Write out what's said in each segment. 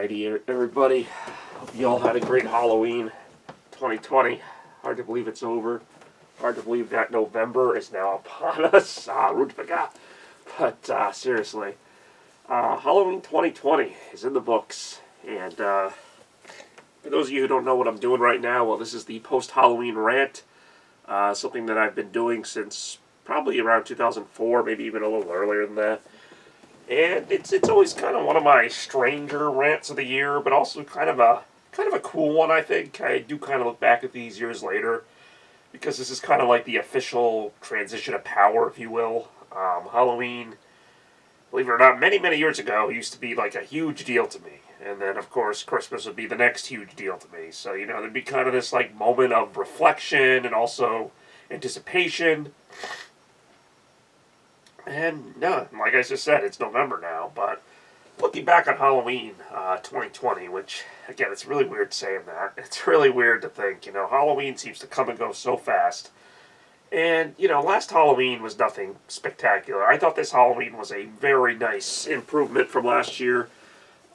Alrighty, everybody. Hope you all had a great Halloween 2020. Hard to believe it's over. Hard to believe that November is now upon us. But seriously, Halloween 2020 is in the books. And for those of you who don't know what I'm doing right now, well, this is the post-Halloween rant. Something that I've been doing since probably around 2004, maybe even a little earlier than that. And it's always kind of one of my stranger rants of the year, but also kind of a cool one, I think. I do kind of look back at these years later, because this is kind of like the official transition of power, if you will. Halloween, believe it or not, many, many years ago, used to be like a huge deal to me. And then, of course, Christmas would be the next huge deal to me. So, there'd be kind of this like moment of reflection and also anticipation. And, no, like I just said, it's November now, but looking back on Halloween 2020, which, again, it's really weird saying that. It's really weird to think, Halloween seems to come and go so fast. And, last Halloween was nothing spectacular. I thought this Halloween was a very nice improvement from last year.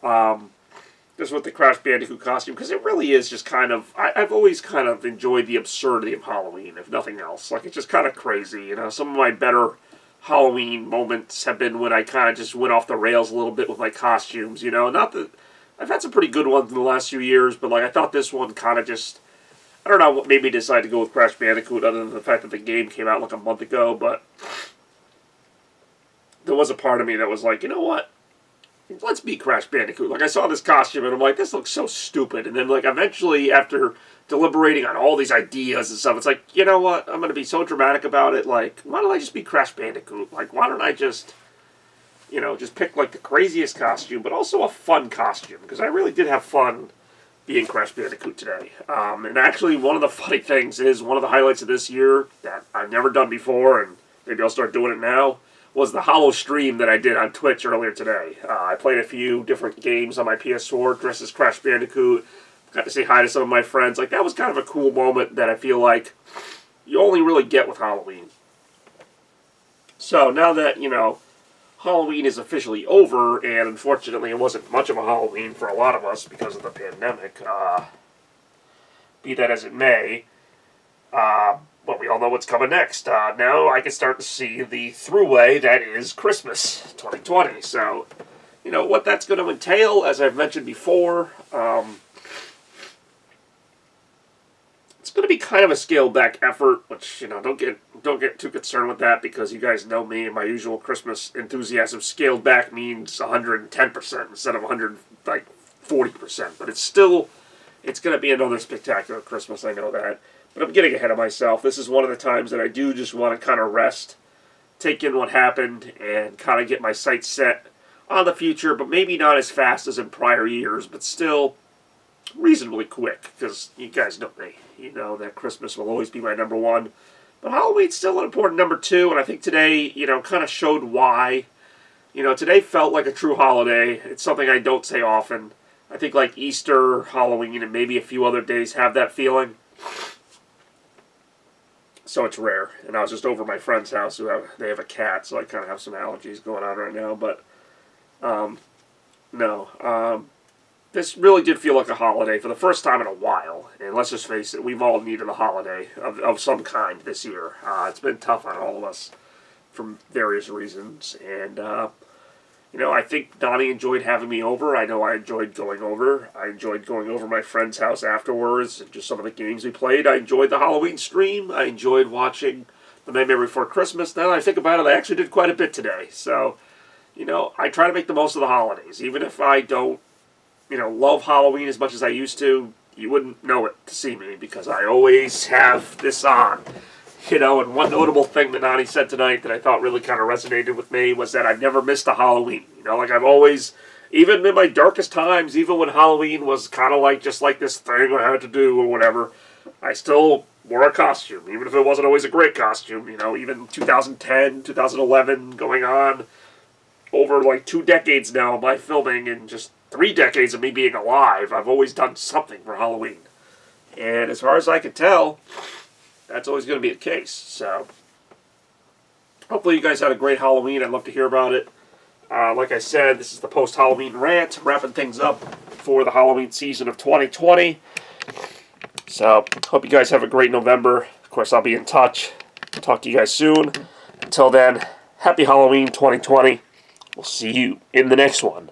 Just with the Crash Bandicoot costume, because it really is just kind of, I've always kind of enjoyed the absurdity of Halloween, if nothing else. Like, it's just kind of crazy, Some of my better Halloween moments have been when I kind of just went off the rails a little bit with my costumes, Not that I've had some pretty good ones in the last few years, but like I thought this one kind of just, I don't know what made me decide to go with Crash Bandicoot other than the fact that the game came out like a month ago, but there was a part of me that was like, you know what? Let's be Crash Bandicoot. Like, I saw this costume and I'm like, this looks so stupid. And then, like, eventually, after deliberating on all these ideas and stuff, it's like, you know what? I'm going to be so dramatic about it. Like, why don't I just be Crash Bandicoot? Like, why don't I just, just pick, like, the craziest costume, but also a fun costume? Because I really did have fun being Crash Bandicoot today. And actually, one of the funny things is, one of the highlights of this year that I've never done before, and maybe I'll start doing it now, was the Hollow stream that I did on Twitch earlier today. I played a few different games on my PS4, dressed as Crash Bandicoot, got to say hi to some of my friends. Like, that was kind of a cool moment that I feel like you only really get with Halloween. So, now that, Halloween is officially over, and unfortunately it wasn't much of a Halloween for a lot of us because of the pandemic, be that as it may, well, we all know what's coming next. Now I can start to see the throughway that is Christmas 2020. So, what that's going to entail, as I've mentioned before, it's going to be kind of a scaled-back effort, which, don't get too concerned with that, because you guys know me and my usual Christmas enthusiasm. Scaled back means 110% instead of 140%. But it's going to be another spectacular Christmas, I know that. But I'm getting ahead of myself. This is one of the times that I do just want to kind of rest, take in what happened, and kind of get my sights set on the future, but maybe not as fast as in prior years, but still reasonably quick, because you guys know me. You know that Christmas will always be my number one. But Halloween's still an important number two, and I think today, kind of showed why. Today felt like a true holiday. It's something I don't say often. I think like Easter, Halloween, and maybe a few other days have that feeling. So it's rare. And I was just over at my friend's house. They have a cat, so I kind of have some allergies going on right now. But, no. This really did feel like a holiday for the first time in a while. And let's just face it, we've all needed a holiday of some kind this year. It's been tough on all of us for various reasons. And, I think Donnie enjoyed having me over. I know I enjoyed going over. I enjoyed going over my friend's house afterwards and just some of the games we played. I enjoyed the Halloween stream. I enjoyed watching The Nightmare Before Christmas. Now that I think about it, I actually did quite a bit today. So, I try to make the most of the holidays. Even if I don't, love Halloween as much as I used to, you wouldn't know it to see me because I always have this on. And one notable thing that Nani said tonight that I thought really kind of resonated with me was that I've never missed a Halloween. Like I've always, even in my darkest times, even when Halloween was kind of like just like this thing I had to do or whatever, I still wore a costume, even if it wasn't always a great costume. Even 2010, 2011, going on over like 2 decades now of my filming and just 3 decades of me being alive, I've always done something for Halloween. And as far as I can tell, that's always going to be the case. So, hopefully you guys had a great Halloween. I'd love to hear about it. Like I said, this is the post-Halloween rant, wrapping things up for the Halloween season of 2020. So, hope you guys have a great November. Of course, I'll be in touch. Talk to you guys soon. Until then, happy Halloween 2020. We'll see you in the next one.